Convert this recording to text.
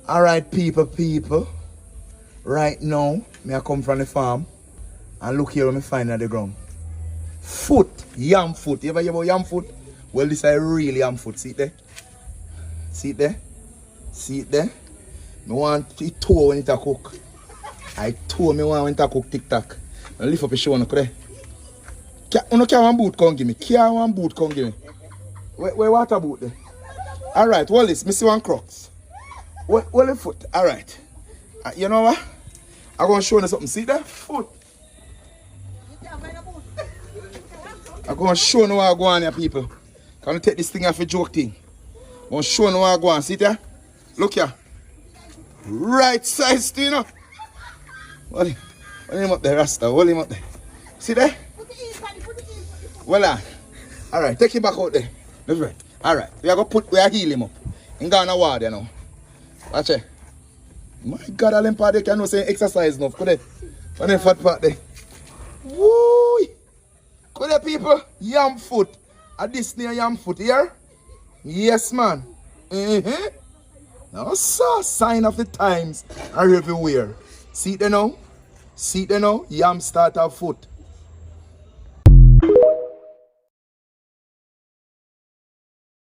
Alright, people. Right now, me I come from the farm and look here what me find at the ground. Foot, yam foot. You ever hear about yam foot? Well, this is real yam foot. See it there? See it there? See it there? Me want it toe when it a cook. I toe me want when it a cook tic-tac. I lift up a show on there. You can't one boot come give me. Can't one boot come give me. Where water boot there? Alright, well this, me see one crocs. Well the foot. Alright. You know what? I'm going to show you something. See that? Foot. I'm going to show you what I go on here, people. Can you take this thing off a joke thing? I'm going to show you what I go on. See that? Look here. Right size, you know. Hold him up there, Rasta. Hold him up there. See that? Voila. Alright, take him back out there. Left right. Alright. We are going to heal him up. He's going to water now. Watch it. My God, all them part they can say exercise enough. Could they? On the fat part there. Woo! Could they, people? Yam foot. A Disney yam foot here? Yes, man. Now, so sign of the times are everywhere. See it there now? See it there now? Yam starter foot.